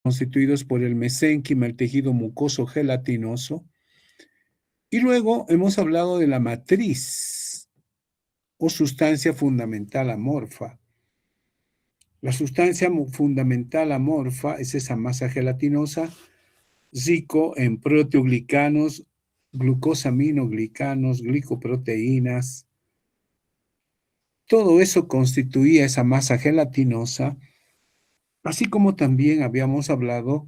constituidos por el mesénquima, el tejido mucoso gelatinoso. Y luego hemos hablado de la matriz o sustancia fundamental amorfa. La sustancia fundamental amorfa es esa masa gelatinosa rico en proteoglicanos, glucosaminoglicanos, glicoproteínas. Todo eso constituía esa masa gelatinosa, así como también habíamos hablado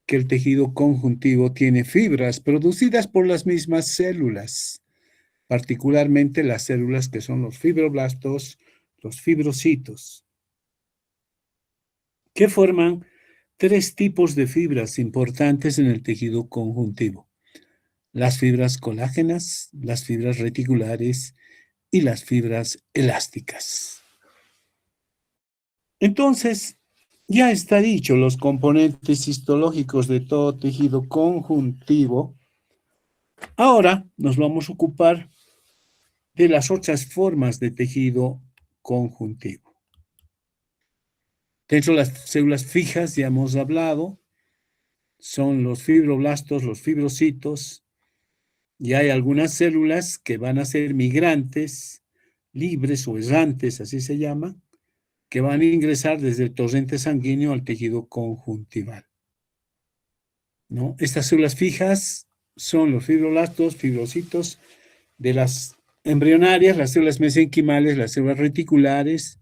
que el tejido conjuntivo tiene fibras producidas por las mismas células, particularmente las células que son los fibroblastos, los fibrocitos, que forman tres tipos de fibras importantes en el tejido conjuntivo: las fibras colágenas, las fibras reticulares y las fibras elásticas. Entonces, ya está dicho los componentes histológicos de todo tejido conjuntivo. Ahora nos vamos a ocupar de las otras formas de tejido conjuntivo. Dentro de las células fijas ya hemos hablado, son los fibroblastos, los fibrocitos, y hay algunas células que van a ser migrantes, libres o errantes, así se llama, que van a ingresar desde el torrente sanguíneo al tejido conjuntival, ¿no? Estas células fijas son los fibroblastos, fibrocitos, de las embrionarias, las células mesenquimales, las células reticulares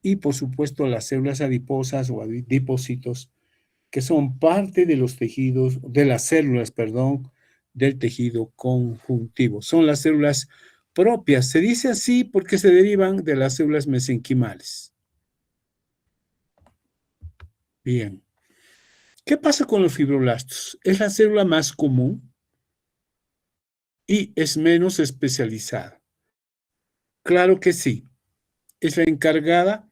y, por supuesto, las células adiposas o adipocitos, que son parte de los tejidos, de las células, perdón, del tejido conjuntivo. Son las células propias. Se dice así porque se derivan de las células mesenquimales. Bien. ¿Qué pasa con los fibroblastos? Es la célula más común y es menos especializada. Claro que sí. Es la encargada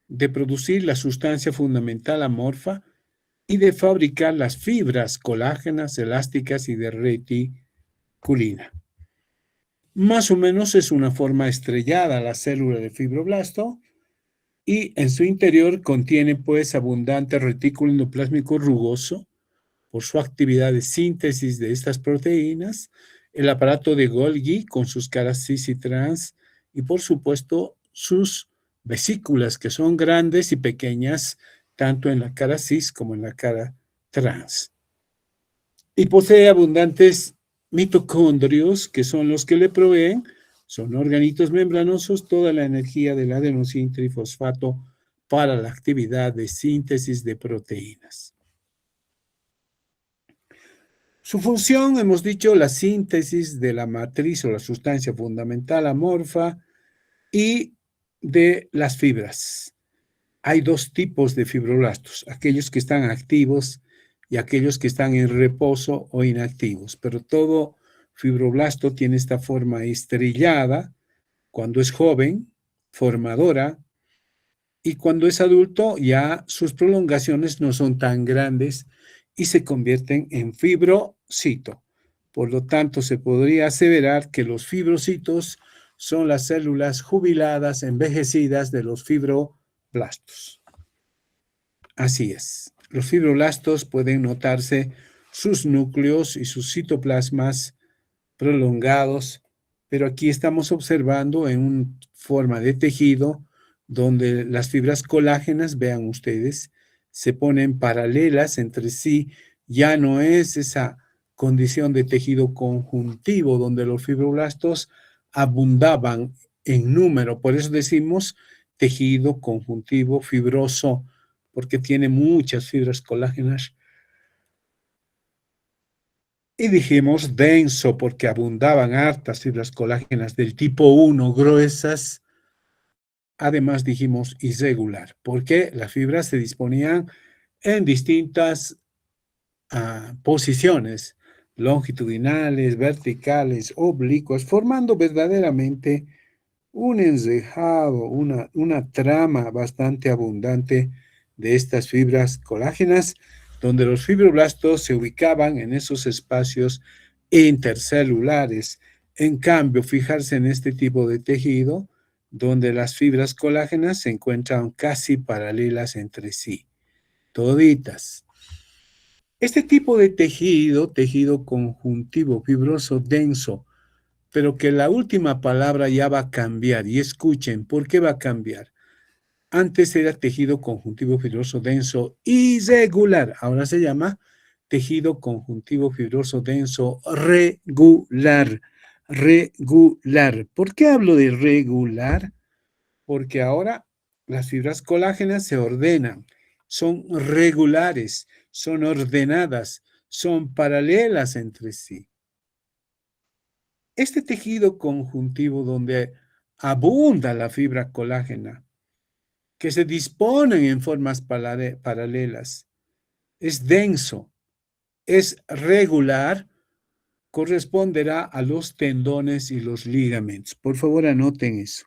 de producir la sustancia fundamental amorfa y de fabricar las fibras colágenas, elásticas y de reticulina. Más o menos es una forma estrellada la célula de fibroblasto y en su interior contiene pues abundante retículo endoplásmico rugoso por su actividad de síntesis de estas proteínas, el aparato de Golgi con sus caras cis y trans y por supuesto sus vesículas que son grandes y pequeñas tanto en la cara cis como en la cara trans. Y posee abundantes mitocondrios que son los que le proveen, son organitos membranosos, toda la energía del adenosín trifosfato para la actividad de síntesis de proteínas. Su función, hemos dicho, la síntesis de la matriz o la sustancia fundamental amorfa y de las fibras. Hay dos tipos de fibroblastos, aquellos que están activos y aquellos que están en reposo o inactivos, pero todo fibroblasto tiene esta forma estrellada cuando es joven, formadora, y cuando es adulto ya sus prolongaciones no son tan grandes y se convierten en fibrocito. Por lo tanto, se podría aseverar que los fibrocitos son las células jubiladas, envejecidas de los fibroblastos. Así es. Los fibroblastos pueden notarse sus núcleos y sus citoplasmas prolongados, pero aquí estamos observando en una forma de tejido donde las fibras colágenas, vean ustedes, se ponen paralelas entre sí. Ya no es esa condición de tejido conjuntivo donde los fibroblastos abundaban en número. Por eso decimos tejido conjuntivo fibroso, porque tiene muchas fibras colágenas. Y dijimos denso porque abundaban hartas fibras colágenas del tipo 1, gruesas. Además dijimos irregular, porque las fibras se disponían en distintas posiciones, longitudinales, verticales, oblicuas, formando verdaderamente un enrejado, una trama bastante abundante de estas fibras colágenas, donde los fibroblastos se ubicaban en esos espacios intercelulares. En cambio, fijarse en este tipo de tejido, donde las fibras colágenas se encuentran casi paralelas entre sí. toditas. Este tipo de tejido, tejido conjuntivo, fibroso, denso, pero que la última palabra ya va a cambiar. Y escuchen, ¿por qué va a cambiar? Antes era tejido conjuntivo fibroso denso irregular. Ahora se llama tejido conjuntivo fibroso denso regular. Regular. ¿Por qué hablo de regular? Porque ahora las fibras colágenas se ordenan, son regulares, son ordenadas, son paralelas entre sí. Este tejido conjuntivo donde abunda la fibra colágena, que se disponen en formas paralelas, es denso, es regular, corresponderá a los tendones y los ligamentos. Por favor, anoten eso.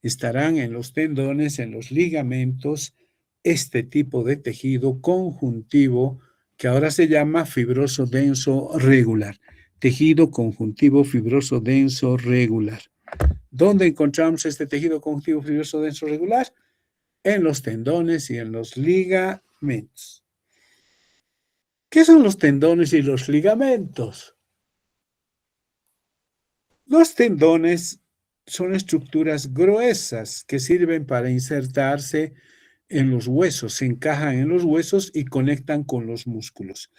Estarán en los tendones, en los ligamentos, este tipo de tejido conjuntivo que ahora se llama fibroso denso regular. Tejido conjuntivo fibroso denso regular. ¿Dónde encontramos este tejido conjuntivo fibroso denso regular? En los tendones y en los ligamentos. ¿Qué son los tendones y los ligamentos? Los tendones son estructuras gruesas que sirven para insertarse en los huesos, se encajan en los huesos y conectan con los músculos.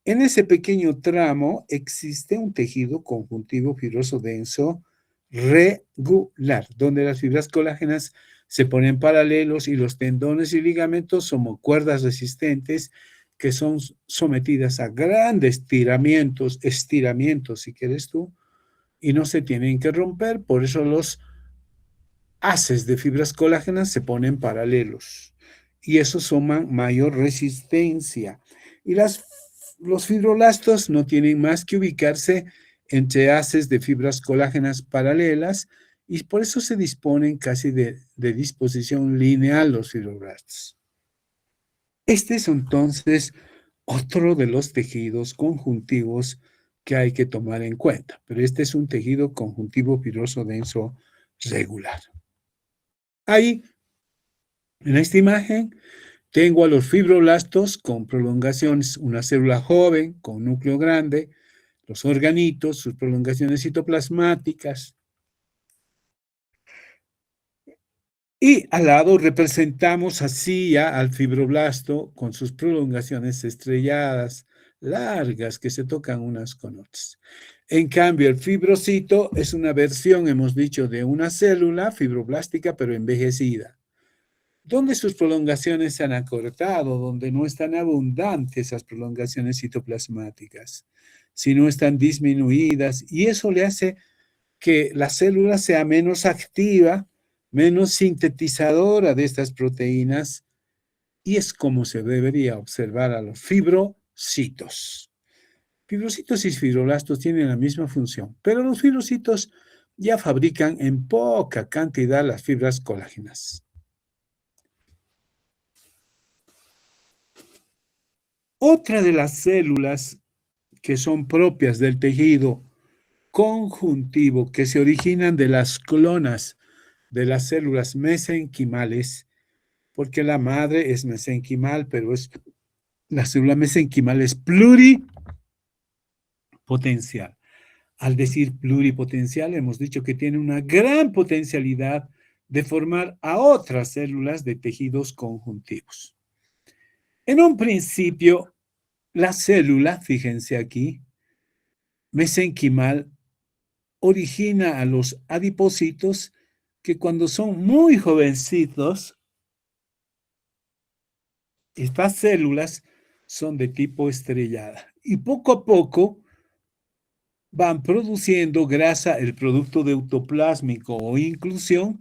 En ese pequeño tramo existe un tejido conjuntivo fibroso denso regular, donde las fibras colágenas se ponen paralelos y los tendones y ligamentos son cuerdas resistentes que son sometidas a grandes estiramientos, si quieres tú, y no se tienen que romper, por eso los haces de fibras colágenas se ponen paralelos y eso suma mayor resistencia. Y los fibroblastos no tienen más que ubicarse entre haces de fibras colágenas paralelas y por eso se disponen casi de disposición lineal los fibroblastos. Este es entonces otro de los tejidos conjuntivos que hay que tomar en cuenta, pero este es un tejido conjuntivo fibroso denso regular. Ahí, en esta imagen, tengo a los fibroblastos con prolongaciones, una célula joven con núcleo grande, los organitos, sus prolongaciones citoplasmáticas. Y al lado representamos así ya al fibroblasto con sus prolongaciones estrelladas, largas, que se tocan unas con otras. En cambio, el fibrocito es una versión, hemos dicho, de una célula fibroblástica, pero envejecida, donde sus prolongaciones se han acortado, donde no están abundantes esas prolongaciones citoplasmáticas, sino están disminuidas, y eso le hace que la célula sea menos activa, menos sintetizadora de estas proteínas, y es como se debería observar a los fibrocitos. Fibrocitos y fibroblastos tienen la misma función, pero los fibrocitos ya fabrican en poca cantidad las fibras colágenas. Otra de las células que son propias del tejido conjuntivo, que se originan de las clonas de las células mesenquimales, porque la madre es mesenquimal, pero la célula mesenquimal es pluripotencial. Al decir pluripotencial, hemos dicho que tiene una gran potencialidad de formar a otras células de tejidos conjuntivos. En un principio, la célula, fíjense aquí, mesenquimal, origina a los adipocitos que cuando son muy jovencitos, estas células son de tipo estrellada y poco a poco van produciendo grasa, el producto deutoplásmico o inclusión,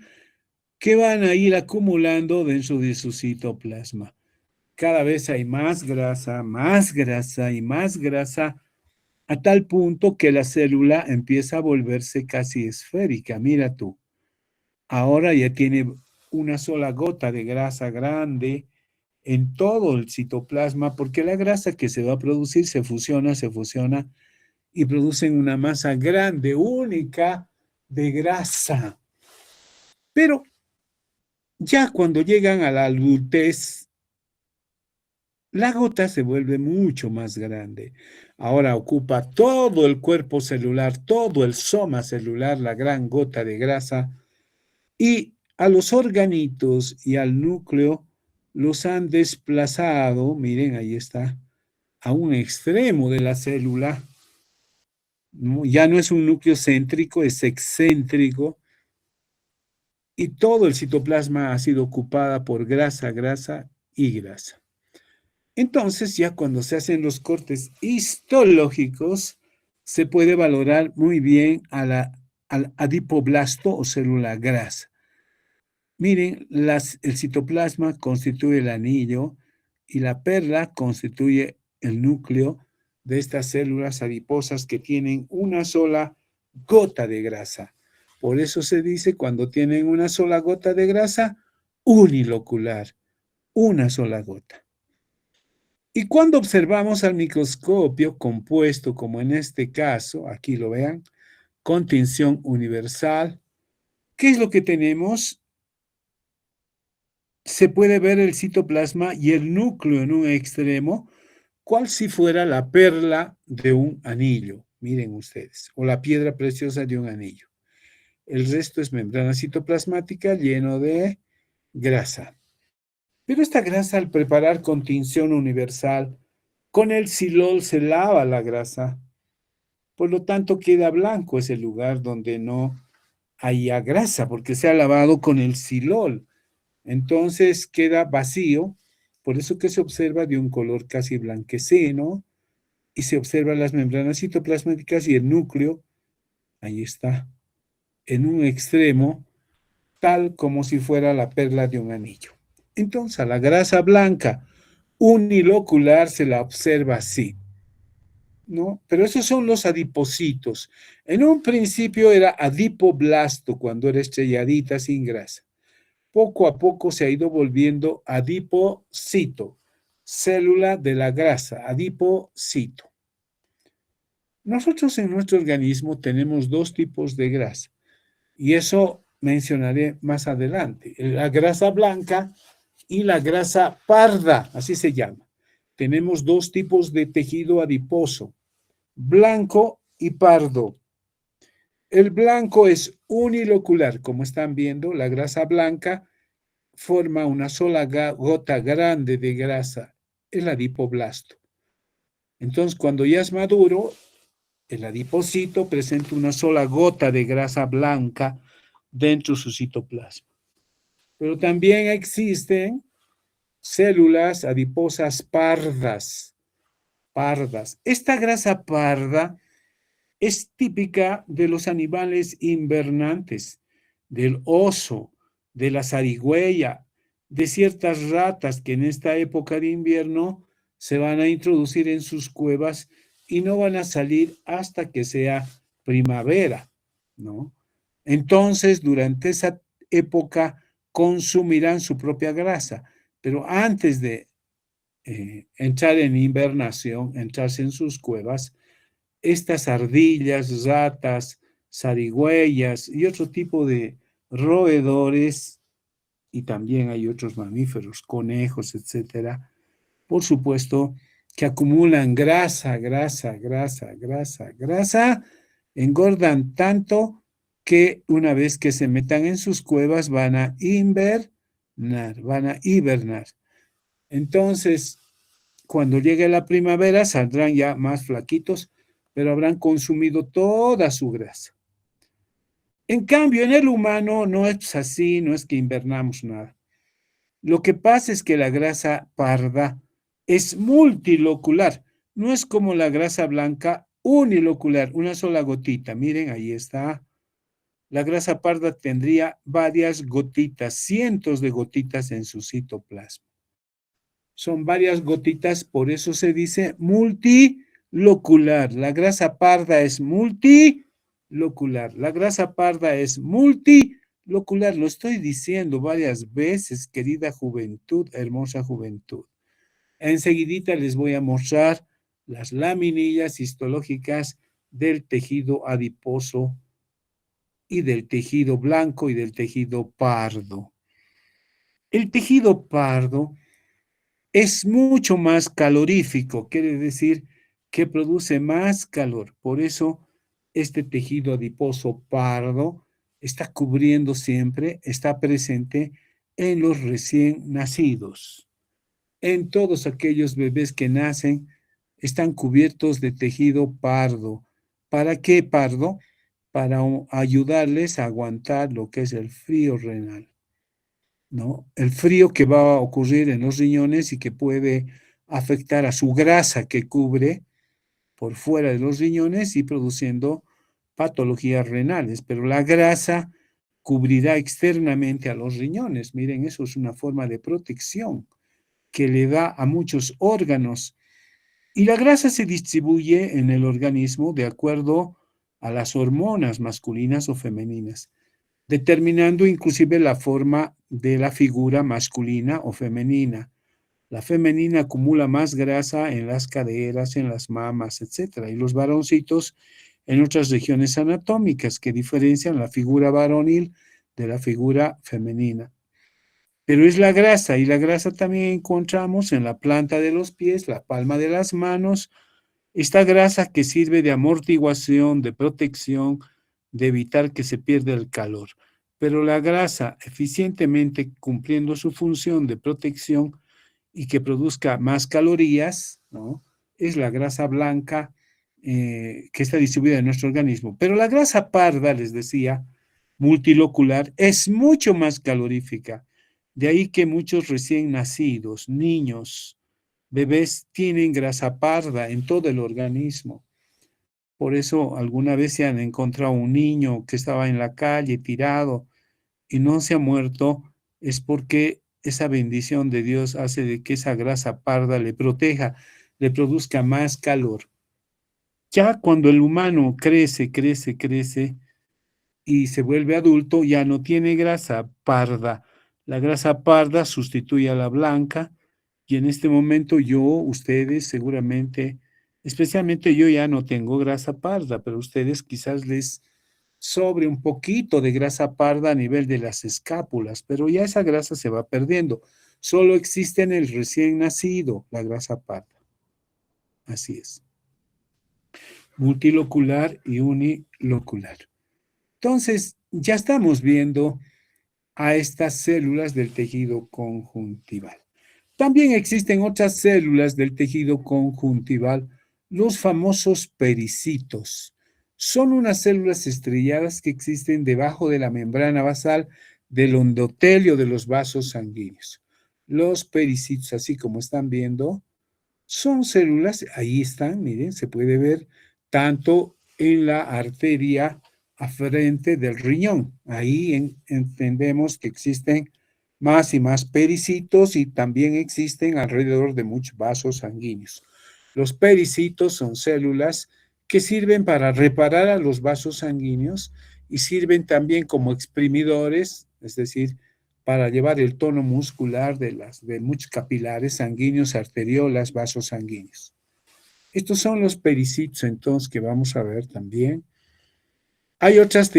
que van a ir acumulando dentro de su citoplasma. Cada vez hay más grasa y más grasa, a tal punto que la célula empieza a volverse casi esférica. Mira tú, ahora ya tiene una sola gota de grasa grande en todo el citoplasma, porque la grasa que se va a producir se fusiona y producen una masa grande, única de grasa. Pero ya cuando llegan a la adultez, la gota se vuelve mucho más grande. Ahora ocupa todo el cuerpo celular, todo el soma celular, la gran gota de grasa, y a los organitos y al núcleo los han desplazado, miren, ahí está, a un extremo de la célula. Ya no es un núcleo céntrico, es excéntrico, y todo el citoplasma ha sido ocupada por grasa, grasa y grasa. Entonces, ya cuando se hacen los cortes histológicos, se puede valorar muy bien al adipoblasto o célula grasa. Miren, el citoplasma constituye el anillo y la perla constituye el núcleo de estas células adiposas que tienen una sola gota de grasa. Por eso se dice cuando tienen una sola gota de grasa, unilocular, una sola gota. Y cuando observamos al microscopio compuesto, como en este caso, aquí lo vean, con tinción universal, ¿qué es lo que tenemos? Se puede ver el citoplasma y el núcleo en un extremo, cual si fuera la perla de un anillo, miren ustedes, o la piedra preciosa de un anillo. El resto es membrana citoplasmática lleno de grasa. Pero esta grasa, al preparar con tinción universal, con el silol se lava la grasa, por lo tanto queda blanco ese lugar donde no haya grasa, porque se ha lavado con el silol. Entonces queda vacío, por eso que se observa de un color casi blanquecino, y se observan las membranas citoplasmáticas y el núcleo, ahí está, en un extremo, tal como si fuera la perla de un anillo. Entonces, a la grasa blanca unilocular se la observa así, ¿no? Pero esos son los adipocitos. En un principio era adipoblasto, cuando era estrelladita sin grasa. Poco a poco se ha ido volviendo adipocito, célula de la grasa, adipocito. Nosotros en nuestro organismo tenemos dos tipos de grasa, y eso mencionaré más adelante. La grasa blanca y la grasa parda, así se llama. Tenemos dos tipos de tejido adiposo, blanco y pardo. El blanco es unilocular, como están viendo, la grasa blanca forma una sola gota grande de grasa, el adipoblasto. Entonces, cuando ya es maduro, el adipocito presenta una sola gota de grasa blanca dentro de su citoplasma. Pero también existen células adiposas pardas, pardas. Esta grasa parda es típica de los animales invernantes, del oso, de la zarigüeya, de ciertas ratas que en esta época de invierno se van a introducir en sus cuevas y no van a salir hasta que sea primavera, ¿no? Entonces, durante esa época consumirán su propia grasa, pero antes de entrar en hibernación, entrarse en sus cuevas, estas ardillas, ratas, zarigüeyas y otro tipo de roedores, y también hay otros mamíferos, conejos, etcétera, por supuesto, que acumulan grasa, grasa, grasa, grasa, grasa, engordan tanto que una vez que se metan en sus cuevas van a invernar, van a hibernar. Entonces, cuando llegue la primavera, saldrán ya más flaquitos, pero habrán consumido toda su grasa. En cambio, en el humano no es así, no es que invernamos nada. Lo que pasa es que la grasa parda es multilocular, no es como la grasa blanca unilocular, una sola gotita. Miren, ahí está. La grasa parda tendría varias gotitas, cientos de gotitas en su citoplasma. Son varias gotitas, por eso se dice multilocular. La grasa parda es multilocular. La grasa parda es multilocular. Lo estoy diciendo varias veces, querida juventud, hermosa juventud. Enseguidita les voy a mostrar las laminillas histológicas del tejido adiposo y del tejido blanco y del tejido pardo. El tejido pardo es mucho más calorífico, quiere decir que produce más calor. Por eso este tejido adiposo pardo está cubriendo siempre, está presente en los recién nacidos. En todos aquellos bebés que nacen están cubiertos de tejido pardo. ¿Para qué pardo? Para ayudarles a aguantar lo que es el frío renal, ¿no? El frío que va a ocurrir en los riñones y que puede afectar a su grasa que cubre por fuera de los riñones y produciendo patologías renales, pero la grasa cubrirá externamente a los riñones. Miren, eso es una forma de protección que le da a muchos órganos. Y la grasa se distribuye en el organismo de acuerdo a las hormonas masculinas o femeninas, determinando inclusive la forma de la figura masculina o femenina. La femenina acumula más grasa en las caderas, en las mamas, etc. Y los varoncitos en otras regiones anatómicas que diferencian la figura varonil de la figura femenina. Pero es la grasa, y la grasa también encontramos en la planta de los pies, la palma de las manos, esta grasa que sirve de amortiguación, de protección, de evitar que se pierda el calor. Pero la grasa, eficientemente cumpliendo su función de protección y que produzca más calorías, ¿no? Es la grasa blanca que está distribuida en nuestro organismo. Pero la grasa parda, les decía, multilocular, es mucho más calorífica. De ahí que muchos recién nacidos, niños, bebés, tienen grasa parda en todo el organismo. Por eso alguna vez se han encontrado un niño que estaba en la calle tirado y no se ha muerto, es porque esa bendición de Dios hace de que esa grasa parda le proteja, le produzca más calor. Ya cuando el humano crece, crece, crece y se vuelve adulto, ya no tiene grasa parda. La grasa parda sustituye a la blanca y en este momento yo, ustedes seguramente, especialmente yo ya no tengo grasa parda, pero ustedes quizás les sobre un poquito de grasa parda a nivel de las escápulas, pero ya esa grasa se va perdiendo. Solo existe en el recién nacido la grasa parda. Así es. Multilocular y unilocular. Entonces, ya estamos viendo a estas células del tejido conjuntival. También existen otras células del tejido conjuntival, los famosos pericitos. Son unas células estrelladas que existen debajo de la membrana basal del endotelio de los vasos sanguíneos. Los pericitos, así como están viendo, son células, ahí están, miren, se puede ver tanto en la arteria afrente del riñón. Ahí entendemos que existen más y más pericitos y también existen alrededor de muchos vasos sanguíneos. Los pericitos son células que sirven para reparar a los vasos sanguíneos y sirven también como exprimidores, es decir, para llevar el tono muscular de muchos capilares sanguíneos, arteriolas, vasos sanguíneos. Estos son los pericitos, entonces, que vamos a ver también. Hay otras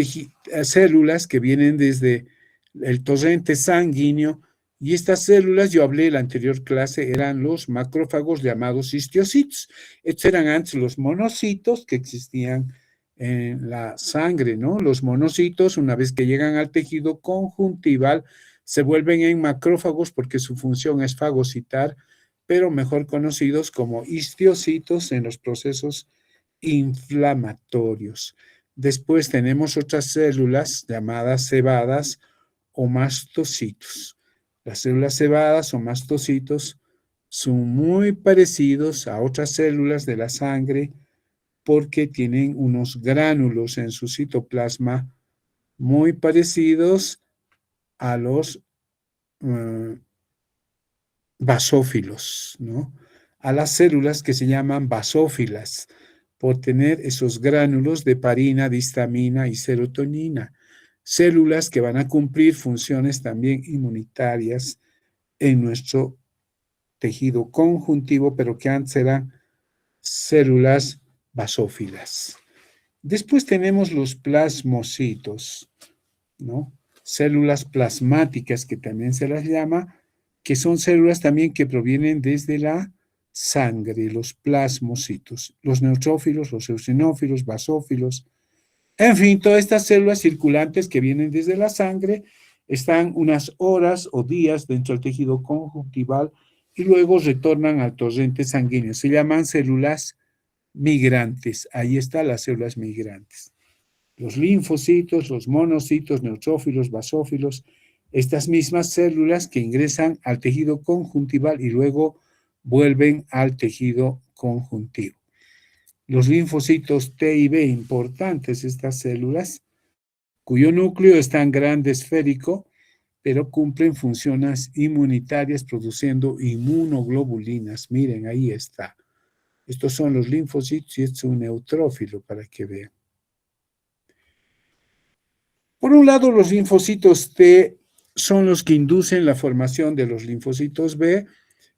células que vienen desde el torrente sanguíneo y estas células, yo hablé en la anterior clase, eran los macrófagos llamados histiocitos. Estos eran antes los monocitos que existían en la sangre, ¿no? Los monocitos, una vez que llegan al tejido conjuntival, se vuelven en macrófagos porque su función es fagocitar, pero mejor conocidos como histiocitos en los procesos inflamatorios. Después tenemos otras células llamadas cebadas o mastocitos. Las células cebadas o mastocitos son muy parecidos a otras células de la sangre porque tienen unos gránulos en su citoplasma muy parecidos a los basófilos, ¿no? A las células que se llaman basófilas, por tener esos gránulos de heparina, de histamina y serotonina, células que van a cumplir funciones también inmunitarias en nuestro tejido conjuntivo, pero que antes eran células basófilas. Después tenemos los plasmocitos, ¿no? Células plasmáticas, que también se las llama, que son células también que provienen desde la sangre, los plasmocitos, los neutrófilos, los eosinófilos, basófilos, en fin, todas estas células circulantes que vienen desde la sangre están unas horas o días dentro del tejido conjuntival y luego retornan al torrente sanguíneo. Se llaman células migrantes. Ahí están las células migrantes. Los linfocitos, los monocitos, neutrófilos, basófilos, estas mismas células que ingresan al tejido conjuntival y luego vuelven al tejido conjuntivo. Los linfocitos T y B, importantes estas células, cuyo núcleo es tan grande esférico, pero cumplen funciones inmunitarias produciendo inmunoglobulinas. Miren, ahí está. Estos son los linfocitos y este es un neutrófilo para que vean. Por un lado, los linfocitos T son los que inducen la formación de los linfocitos B,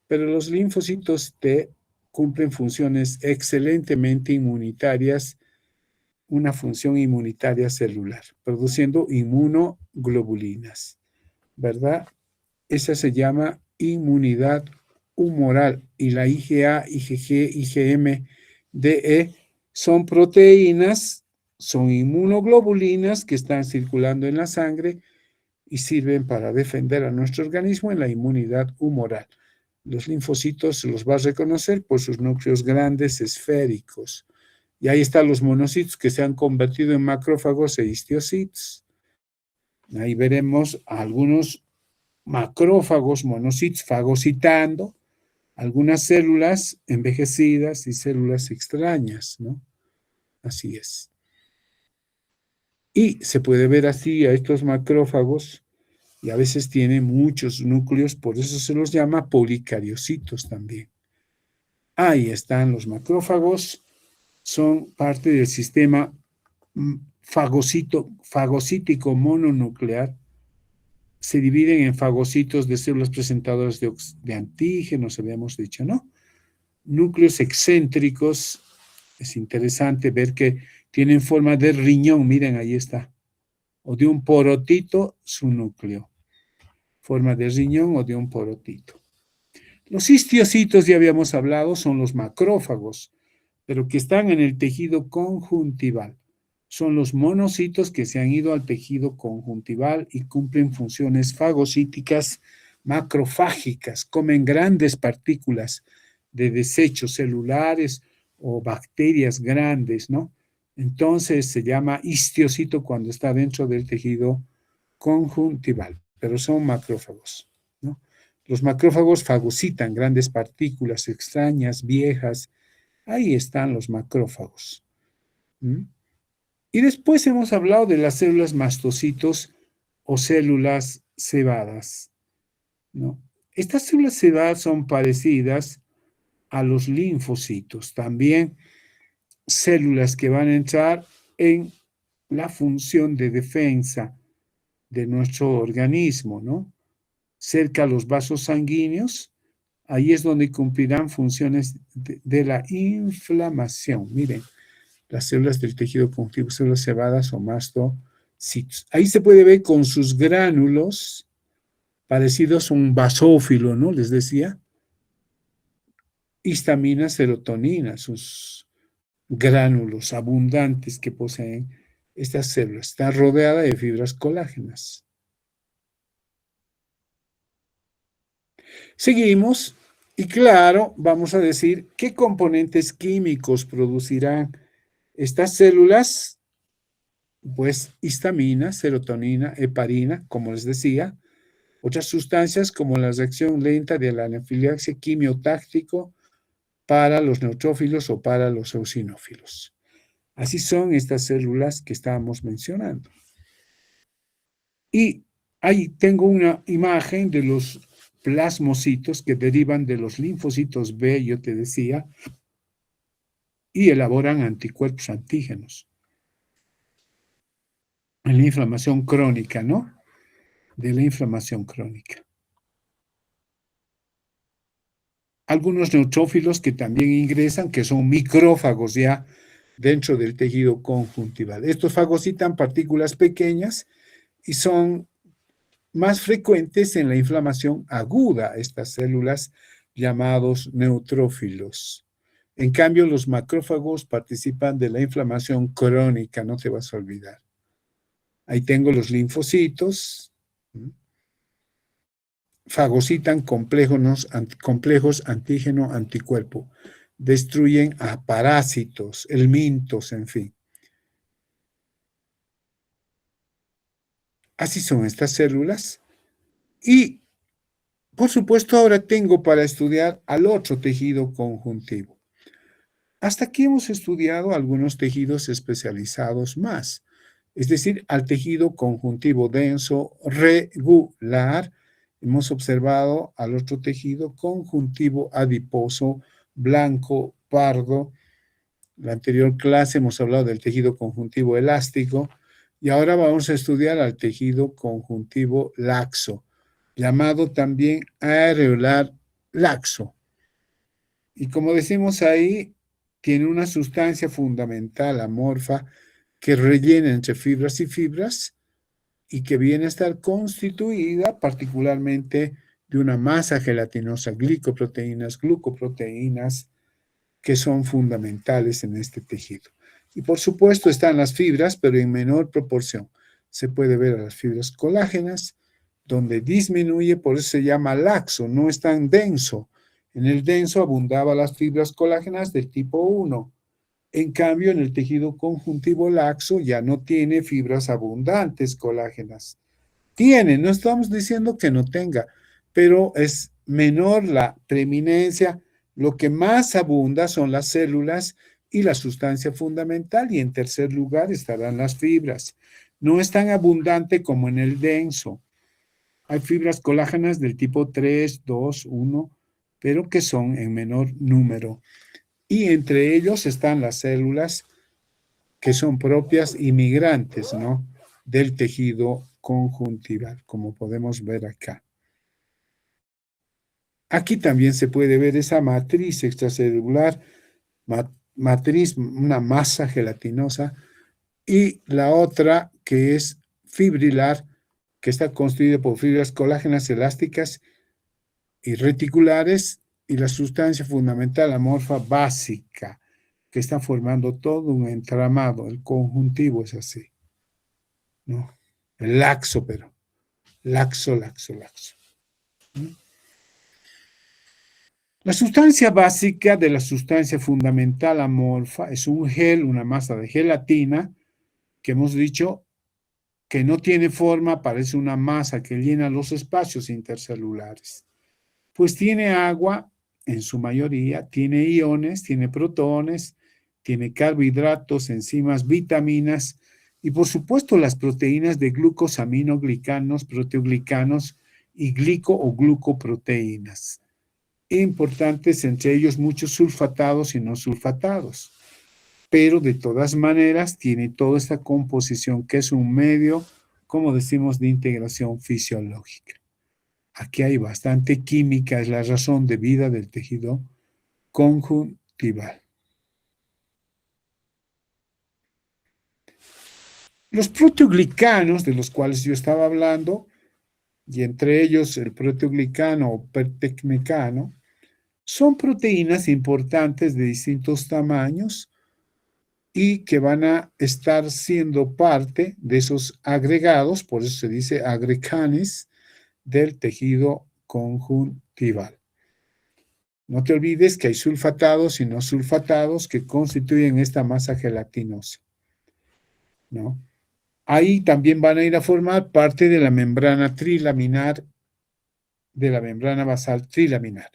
pero los linfocitos T cumplen funciones excelentemente inmunitarias, una función inmunitaria celular, produciendo inmunoglobulinas, ¿verdad? Esa se llama inmunidad humoral y la IgA, IgG, IgM, DE son proteínas, son inmunoglobulinas que están circulando en la sangre y sirven para defender a nuestro organismo en la inmunidad humoral. Los linfocitos se los va a reconocer por sus núcleos grandes esféricos. Y ahí están los monocitos que se han convertido en macrófagos e histocitos. Ahí veremos a algunos macrófagos, monocitos, fagocitando algunas células envejecidas y células extrañas, ¿no? Así es. Y se puede ver así a estos macrófagos, y a veces tienen muchos núcleos, por eso se los llama policariocitos también. Ahí están los macrófagos, son parte del sistema fagocítico mononuclear. Se dividen en fagocitos de células presentadoras de antígenos, habíamos dicho, ¿no? Núcleos excéntricos, es interesante ver que tienen forma de riñón, miren, ahí está, o de un porotito su núcleo, forma de riñón o de un porotito. Los histiocitos, ya habíamos hablado, son los macrófagos, pero que están en el tejido conjuntival. Son los monocitos que se han ido al tejido conjuntival y cumplen funciones fagocíticas macrofágicas, comen grandes partículas de desechos celulares o bacterias grandes, ¿no? Entonces se llama histiocito cuando está dentro del tejido conjuntival, pero son macrófagos, ¿no? Los macrófagos fagocitan grandes partículas extrañas, viejas. Ahí están los macrófagos. Y después hemos hablado de las células mastocitos o células cebadas, ¿no? Estas células cebadas son parecidas a los linfocitos, también células que van a entrar en la función de defensa de nuestro organismo, ¿no? Cerca a los vasos sanguíneos, ahí es donde cumplirán funciones de la inflamación. Miren, las células del tejido conjuntivo, células cebadas o mastocitos. Ahí se puede ver con sus gránulos, parecidos a un basófilo, ¿no? Les decía. Histamina, serotonina, sus gránulos abundantes que poseen estas células. Está rodeada de fibras colágenas. Seguimos y claro, vamos a decir qué componentes químicos producirán estas células. Pues histamina, serotonina, heparina, como les decía, otras sustancias como la reacción lenta de la anafilaxia quimiotáctico para los neutrófilos o para los eosinófilos. Así son estas células que estábamos mencionando. Y ahí tengo una imagen de los plasmocitos que derivan de los linfocitos B, yo te decía, y elaboran anticuerpos antígenos. En la inflamación crónica, ¿no? De la inflamación crónica. Algunos neutrófilos que también ingresan, que son micrófagos ya dentro del tejido conjuntival. Estos fagocitan partículas pequeñas y son más frecuentes en la inflamación aguda, estas células llamados neutrófilos. En cambio, los macrófagos participan de la inflamación crónica, no te vas a olvidar. Ahí tengo los linfocitos, fagocitan complejos antígeno-anticuerpo, destruyen a parásitos, helmintos, en fin. Así son estas células. Y, por supuesto, ahora tengo para estudiar al otro tejido conjuntivo. Hasta aquí hemos estudiado algunos tejidos especializados más, es decir, al tejido conjuntivo denso regular. Hemos observado al otro tejido conjuntivo adiposo, blanco, pardo. En la anterior clase hemos hablado del tejido conjuntivo elástico y ahora vamos a estudiar al tejido conjuntivo laxo, llamado también areolar laxo. Y como decimos ahí, tiene una sustancia fundamental amorfa que rellena entre fibras y fibras y que viene a estar constituida particularmente de una masa gelatinosa, glicoproteínas, glucoproteínas, que son fundamentales en este tejido. Y por supuesto están las fibras, pero en menor proporción. Se puede ver a las fibras colágenas, donde disminuye, por eso se llama laxo, no es tan denso. En el denso abundaban las fibras colágenas del tipo 1. En cambio, en el tejido conjuntivo laxo ya no tiene fibras abundantes colágenas. Tiene, no estamos diciendo que no tenga, pero es menor la preeminencia. Lo que más abunda son las células y la sustancia fundamental, y en tercer lugar estarán las fibras. No es tan abundante como en el denso. Hay fibras colágenas del tipo 3, 2, 1, pero que son en menor número. Y entre ellos están las células que son propias y migrantes, ¿no?, del tejido conjuntival, como podemos ver acá. Aquí también se puede ver esa matriz extracelular, matriz, una masa gelatinosa, y la otra que es fibrilar, que está constituida por fibras colágenas elásticas y reticulares, y la sustancia fundamental amorfa básica, que está formando todo un entramado. El conjuntivo es así, ¿no? El laxo, pero laxo, laxo, laxo. La sustancia básica de la sustancia fundamental amorfa es un gel, una masa de gelatina, que hemos dicho que no tiene forma, parece una masa que llena los espacios intercelulares. Pues tiene agua en su mayoría, tiene iones, tiene protones, tiene carbohidratos, enzimas, vitaminas y por supuesto las proteínas de glucosaminoglicanos, proteoglicanos y glico o glucoproteínas. Importantes entre ellos muchos sulfatados y no sulfatados. Pero de todas maneras tiene toda esta composición que es un medio, como decimos, de integración fisiológica. Aquí hay bastante química, es la razón de vida del tejido conjuntival. Los proteoglicanos, de los cuales yo estaba hablando, y entre ellos el proteoglicano o pertecmecano, son proteínas importantes de distintos tamaños y que van a estar siendo parte de esos agregados, por eso se dice agrecanes, del tejido conjuntival. No te olvides que hay sulfatados y no sulfatados que constituyen esta masa gelatinosa, ¿no? Ahí también van a ir a formar parte de la membrana trilaminar, de la membrana basal trilaminar,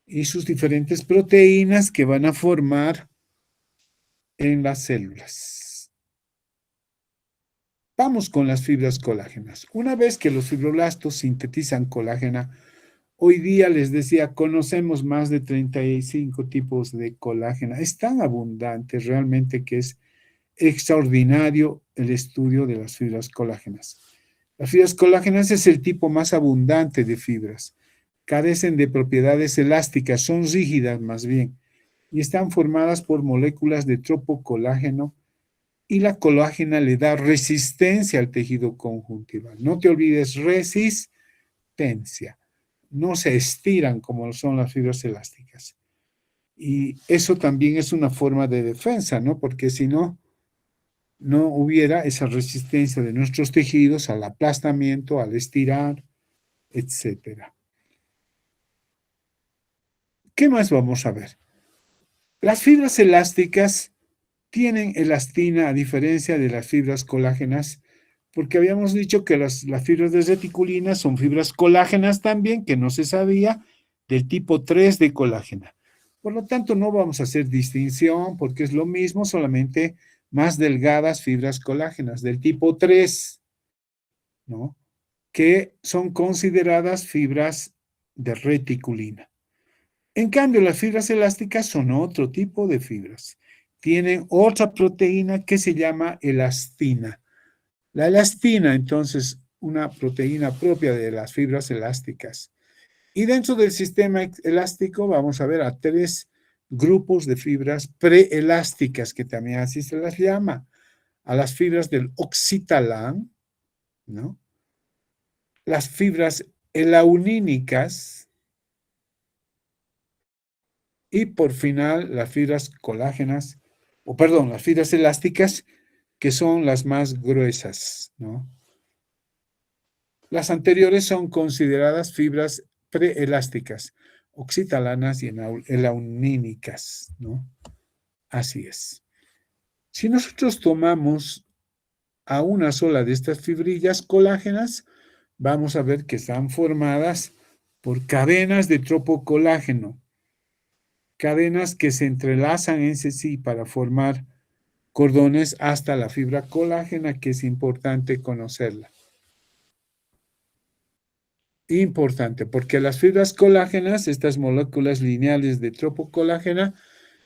y sus diferentes proteínas que van a formar en las células. Vamos con las fibras colágenas. Una vez que los fibroblastos sintetizan colágena, hoy día les decía, conocemos más de 35 tipos de colágena. Es tan abundante realmente que es extraordinario el estudio de las fibras colágenas. Las fibras colágenas es el tipo más abundante de fibras. Carecen de propiedades elásticas, son rígidas más bien, y están formadas por moléculas de tropocolágeno y la colágena le da resistencia al tejido conjuntival. No te olvides, resistencia. No se estiran como son las fibras elásticas. Y eso también es una forma de defensa, ¿no? Porque si no, no hubiera esa resistencia de nuestros tejidos al aplastamiento, al estirar, etcétera. ¿Qué más vamos a ver? Las fibras elásticas tienen elastina a diferencia de las fibras colágenas, porque habíamos dicho que las fibras de reticulina son fibras colágenas también, que no se sabía, del tipo 3 de colágena. Por lo tanto, no vamos a hacer distinción porque es lo mismo, solamente más delgadas fibras colágenas del tipo 3, ¿no? Que son consideradas fibras de reticulina. En cambio, las fibras elásticas son otro tipo de fibras. Tienen otra proteína que se llama elastina. La elastina, entonces, una proteína propia de las fibras elásticas. Y dentro del sistema elástico vamos a ver a 3 grupos de fibras preelásticas, que también así se las llama. A las fibras del oxitalán, ¿no? Las fibras elaunínicas, y por final las fibras colágenas, o perdón, las fibras elásticas, que son las más gruesas, ¿no? Las anteriores son consideradas fibras preelásticas, oxitalanas y elaunínicas, ¿no? Así es. Si nosotros tomamos a una sola de estas fibrillas colágenas, vamos a ver que están formadas por cadenas de tropocolágeno, cadenas que se entrelazan en sí para formar cordones hasta la fibra colágena, que es importante conocerla. Importante, porque las fibras colágenas, estas moléculas lineales de tropocolágena,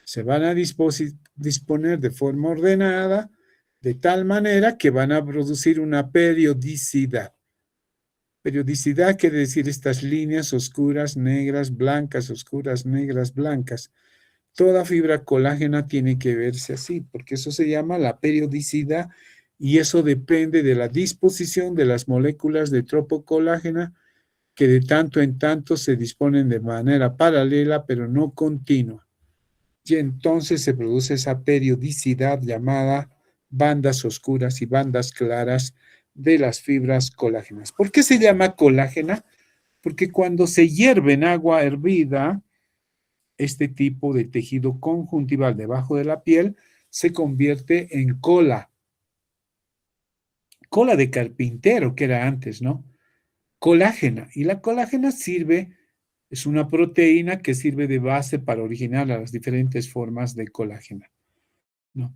se van a disponer de forma ordenada, de tal manera que van a producir una periodicidad. Periodicidad quiere decir estas líneas oscuras, negras, blancas, oscuras, negras, blancas. Toda fibra colágena tiene que verse así, porque eso se llama la periodicidad y eso depende de la disposición de las moléculas de tropocolágena, que de tanto en tanto se disponen de manera paralela, pero no continua. Y entonces se produce esa periodicidad llamada bandas oscuras y bandas claras de las fibras colágenas. ¿Por qué se llama colágena? Porque cuando se hierve en agua hervida, este tipo de tejido conjuntival debajo de la piel se convierte en cola. Cola de carpintero, que era antes, ¿no? Colágena. Y la colágena es una proteína que sirve de base para originar las diferentes formas de colágena, ¿no?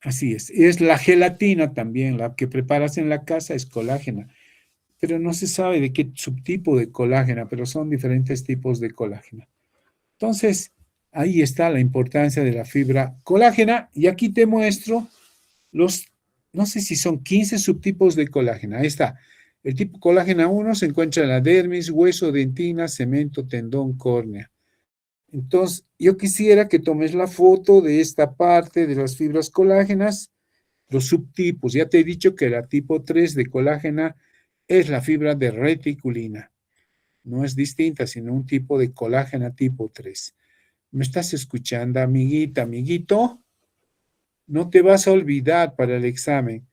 Así es. Es la gelatina también, la que preparas en la casa es colágena, pero no se sabe de qué subtipo de colágena, pero son diferentes tipos de colágena. Entonces, ahí está la importancia de la fibra colágena y aquí te muestro no sé si son 15 subtipos de colágena. Ahí está. El tipo colágena 1 se encuentra en la dermis, hueso, dentina, cemento, tendón, córnea. Entonces, yo quisiera que tomes la foto de esta parte de las fibras colágenas, los subtipos. Ya te he dicho que la tipo 3 de colágena es la fibra de reticulina. No es distinta, sino un tipo de colágena tipo 3. ¿Me estás escuchando, amiguita, amiguito? No te vas a olvidar para el examen.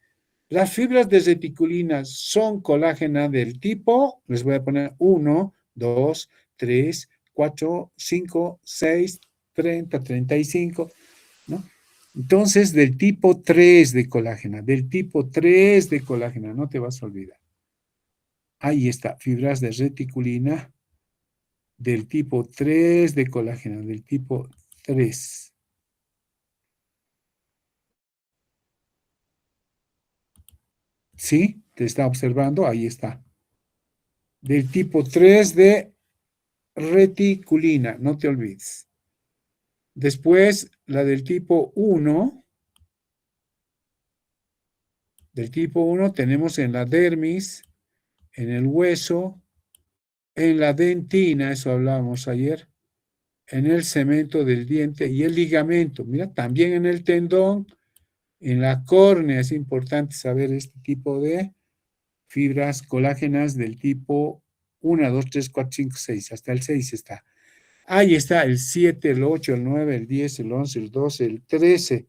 Las fibras de reticulina son colágena del tipo, les voy a poner 1, 2, 3, 4, 5, 6, 30, 35, ¿no? Entonces, del tipo 3 de colágena, no te vas a olvidar. Ahí está, fibras de reticulina del tipo 3 de colágena, del tipo 3. ¿Sí? Te está observando, ahí está. Del tipo 3 de reticulina, no te olvides. Después, la del tipo 1. Del tipo 1 tenemos en la dermis, en el hueso, en la dentina, eso hablábamos ayer, en el cemento del diente y el ligamento. Mira, también en el tendón En la córnea es importante saber este tipo de fibras colágenas del tipo 1, 2, 3, 4, 5, 6, hasta el 6 está. Ahí está el 7, el 8, el 9, el 10, el 11, el 12, el 13.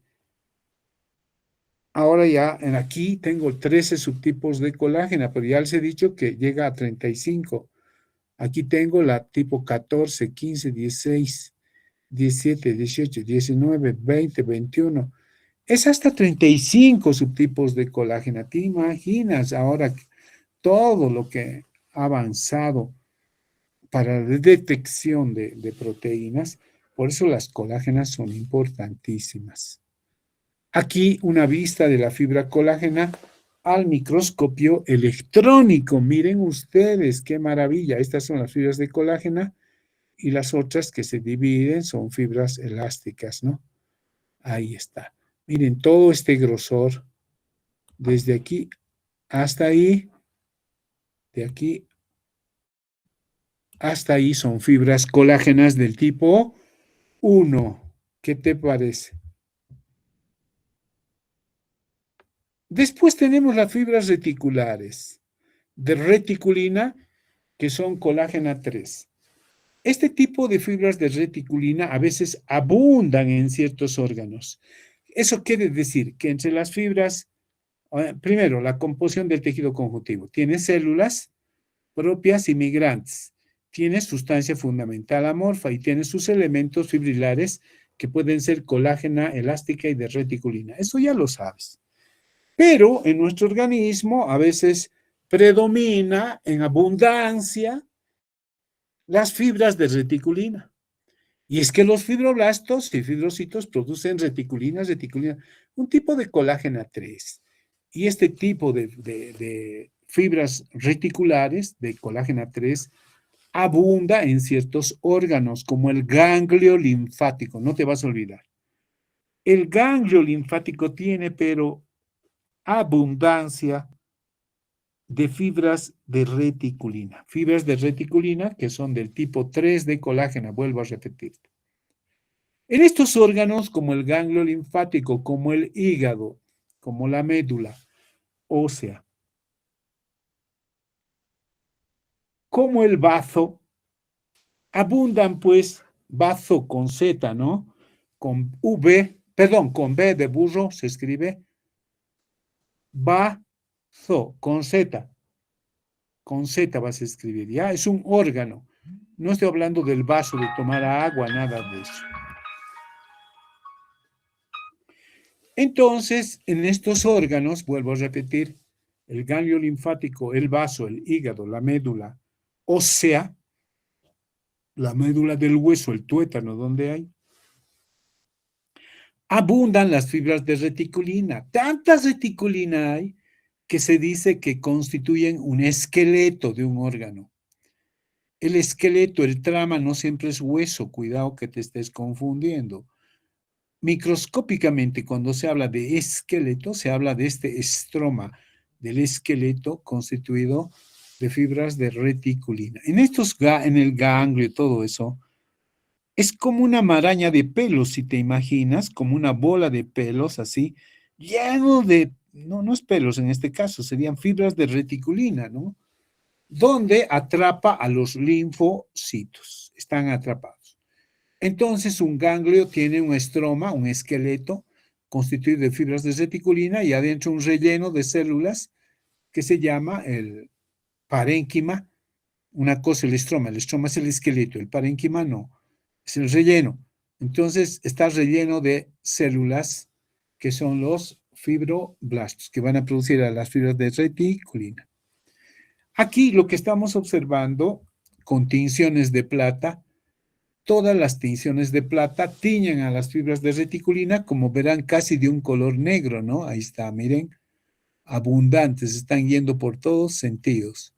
Ahora ya en aquí tengo 13 subtipos de colágena, pero ya les he dicho que llega a 35. Aquí tengo la tipo 14, 15, 16, 17, 18, 19, 20, 21. Es hasta 35 subtipos de colágena. ¿Te imaginas ahora todo lo que ha avanzado para la detección de proteínas? Por eso las colágenas son importantísimas. Aquí una vista de la fibra colágena al microscopio electrónico. Miren ustedes, qué maravilla. Estas son las fibras de colágena y las otras que se dividen son fibras elásticas, ¿no? Ahí está. Miren todo este grosor, desde aquí hasta ahí, de aquí hasta ahí son fibras colágenas del tipo 1. ¿Qué te parece? Después tenemos las fibras reticulares de reticulina, que son colágena 3. Este tipo de fibras de reticulina a veces abundan en ciertos órganos. Eso quiere decir que entre las fibras, primero, la composición del tejido conjuntivo. Tiene células propias y migrantes. Tiene sustancia fundamental amorfa y tiene sus elementos fibrilares que pueden ser colágena, elástica y de reticulina. Eso ya lo sabes. Pero en nuestro organismo a veces predomina en abundancia las fibras de reticulina. Y es que los fibroblastos y fibrocitos producen reticulina, un tipo de colágena 3. Y este tipo de fibras reticulares de colágena 3 abunda en ciertos órganos, como el ganglio linfático, no te vas a olvidar. El ganglio linfático tiene, pero abundancia de fibras de reticulina que son del tipo 3 de colágena, vuelvo a repetir. En estos órganos, como el ganglio linfático, como el hígado, como la médula ósea, como el bazo, abundan pues bazo con Z, ¿no? Con V, perdón, con B de burro se escribe bazo, con Z vas a escribir, ¿ya? Es un órgano. No estoy hablando del vaso de tomar agua, nada de eso. Entonces, en estos órganos, vuelvo a repetir, el ganglio linfático, el vaso, el hígado, la médula ósea, la médula del hueso, el tuétano, donde hay, abundan las fibras de reticulina. Tanta reticulina hay que se dice que constituyen un esqueleto de un órgano. El esqueleto, el trama, no siempre es hueso, cuidado que te estés confundiendo. Microscópicamente, cuando se habla de esqueleto, se habla de este estroma del esqueleto constituido de fibras de reticulina. En el ganglio, todo eso, es como una maraña de pelos, si te imaginas, como una bola de pelos así, lleno de, no, no es pelos en este caso, serían fibras de reticulina, ¿no? Donde atrapa a los linfocitos, están atrapados. Entonces, un ganglio tiene un estroma, un esqueleto constituido de fibras de reticulina y adentro un relleno de células que se llama el parénquima. Una cosa el estroma es el esqueleto, el parénquima no, es el relleno. Entonces, está relleno de células que son los fibroblastos, que van a producir a las fibras de reticulina. Aquí lo que estamos observando con tinciones de plata, todas las tinciones de plata tiñen a las fibras de reticulina, como verán, casi de un color negro, ¿no? Ahí está, miren, abundantes, están yendo por todos sentidos.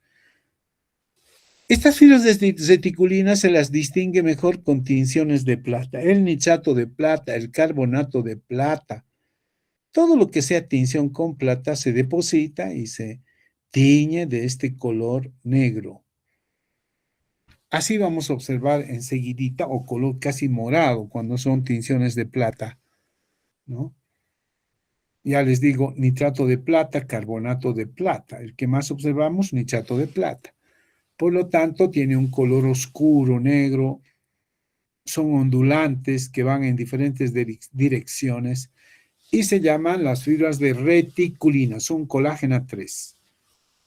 Estas fibras de reticulina se las distingue mejor con tinciones de plata, el nitrato de plata, el carbonato de plata. Todo lo que sea tinción con plata se deposita y se tiñe de este color negro. Así vamos a observar enseguidita o color casi morado cuando son tinciones de plata, ¿no? Ya les digo, nitrato de plata, carbonato de plata. El que más observamos, nitrato de plata. Por lo tanto, tiene un color oscuro, negro, son ondulantes que van en diferentes direcciones y se llaman las fibras de reticulina, son colágena 3.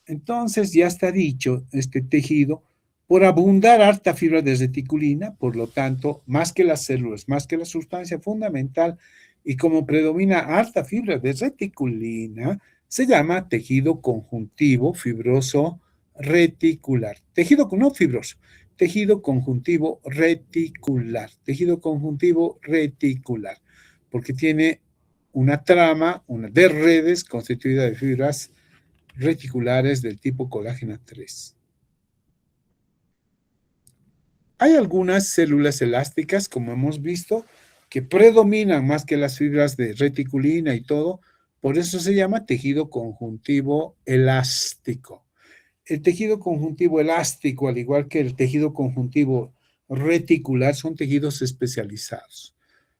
Entonces ya está dicho este tejido, por abundar harta fibra de reticulina, por lo tanto, más que las células, más que la sustancia fundamental, y como predomina harta fibra de reticulina, se llama tejido conjuntivo fibroso reticular. Tejido no fibroso, tejido conjuntivo reticular, tejido conjuntivo reticular, porque tiene una trama, una de redes constituida de fibras reticulares del tipo colágena 3. Hay algunas células elásticas, como hemos visto, que predominan más que las fibras de reticulina y todo, por eso se llama tejido conjuntivo elástico. El tejido conjuntivo elástico, al igual que el tejido conjuntivo reticular, son tejidos especializados.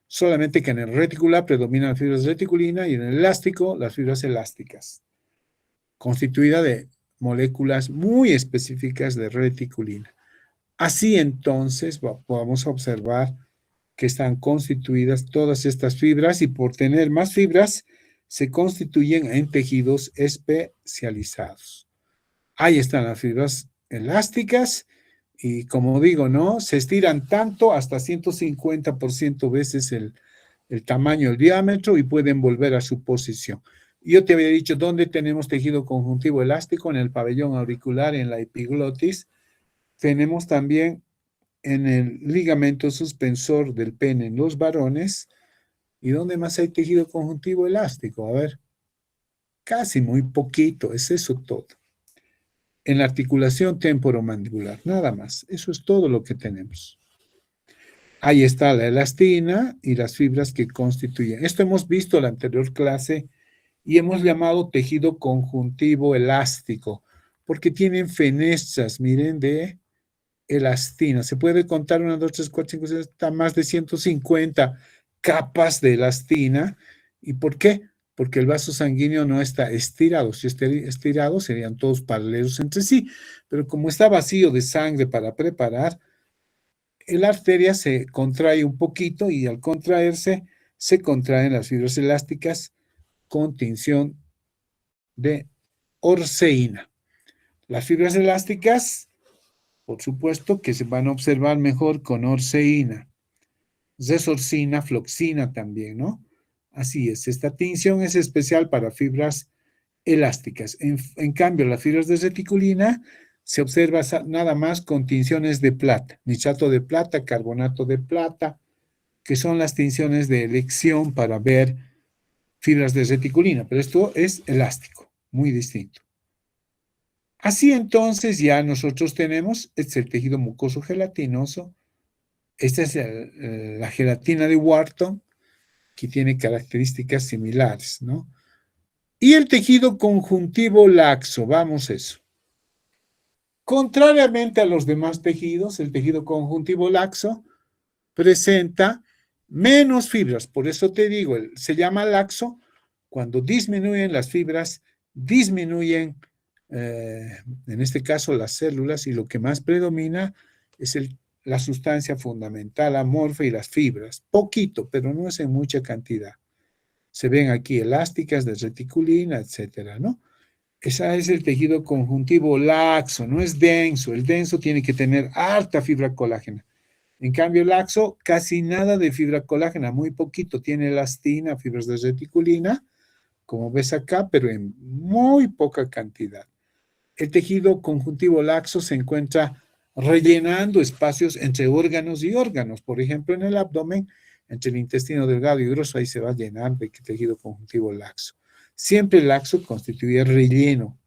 Solamente que en el reticular predominan las fibras de reticulina y en el elástico las fibras elásticas, constituida de moléculas muy específicas de reticulina. Así entonces vamos a observar que están constituidas todas estas fibras y por tener más fibras se constituyen en tejidos especializados. Ahí están las fibras elásticas y como digo, ¿no? Se estiran tanto hasta 150% veces el tamaño, el diámetro y pueden volver a su posición. Yo te había dicho dónde tenemos tejido conjuntivo elástico, en el pabellón auricular, en la epiglotis. Tenemos también en el ligamento suspensor del pene en los varones. ¿Y dónde más hay tejido conjuntivo elástico? A ver, casi muy poquito, es eso todo. En la articulación temporomandibular, nada más. Eso es todo lo que tenemos. Ahí está la elastina y las fibras que constituyen. Esto hemos visto en la anterior clase y hemos llamado tejido conjuntivo elástico, porque tienen fenestras, miren, de elastina. Se puede contar 1, 2, 3, 4, 5, 6, hasta más de 150 capas de elastina. ¿Y por qué? Porque el vaso sanguíneo no está estirado. Si esté estirado, serían todos paralelos entre sí. Pero como está vacío de sangre para preparar, la arteria se contrae un poquito y al contraerse, se contraen las fibras elásticas con tinción de orceína. Las fibras elásticas, por supuesto, que se van a observar mejor con orceína, resorcina, floxina también, ¿no? Así es, esta tinción es especial para fibras elásticas. En cambio, las fibras de reticulina se observa nada más con tinciones de plata, nitrato de plata, carbonato de plata, que son las tinciones de elección para ver fibras de reticulina, pero esto es elástico, muy distinto. Así entonces ya nosotros tenemos, este es el tejido mucoso gelatinoso, esta es la gelatina de Wharton, que tiene características similares, ¿no? Y el tejido conjuntivo laxo, vamos a eso. Contrariamente a los demás tejidos, el tejido conjuntivo laxo presenta menos fibras, por eso te digo, se llama laxo cuando disminuyen las fibras, disminuyen, en este caso, las células, y lo que más predomina es la sustancia fundamental amorfa y las fibras, poquito, pero no es en mucha cantidad. Se ven aquí elásticas de reticulina, etcétera, ¿no? Ese es el tejido conjuntivo laxo, no es denso. El denso tiene que tener alta fibra colágena. En cambio, el laxo, casi nada de fibra colágena, muy poquito. Tiene elastina, fibras de reticulina, como ves acá, pero en muy poca cantidad. El tejido conjuntivo laxo se encuentra rellenando espacios entre órganos y órganos. Por ejemplo, en el abdomen, entre el intestino delgado y grueso, ahí se va llenando el tejido conjuntivo laxo. Siempre el laxo constituye relleno.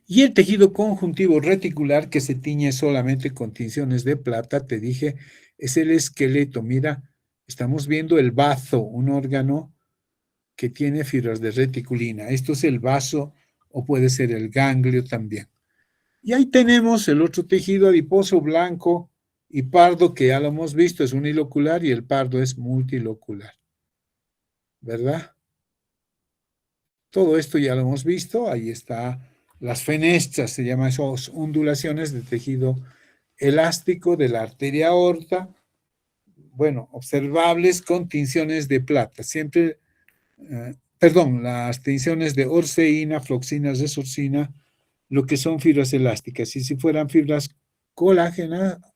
Y el tejido conjuntivo reticular, que se tiñe solamente con tinciones de plata, te dije, es el esqueleto. Mira, estamos viendo el bazo, un órgano que tiene fibras de reticulina. Esto es el vaso o puede ser el ganglio también. Y ahí tenemos el otro tejido adiposo blanco Y pardo, que ya lo hemos visto, es unilocular y el pardo es multilocular, ¿verdad? Todo esto ya lo hemos visto, ahí está las fenestras, se llaman esas ondulaciones de tejido elástico de la arteria aorta, bueno, observables con tinciones de plata, siempre, perdón, las tinciones de orceína, floxina, resorcina, lo que son fibras elásticas, y si fueran fibras colágenas,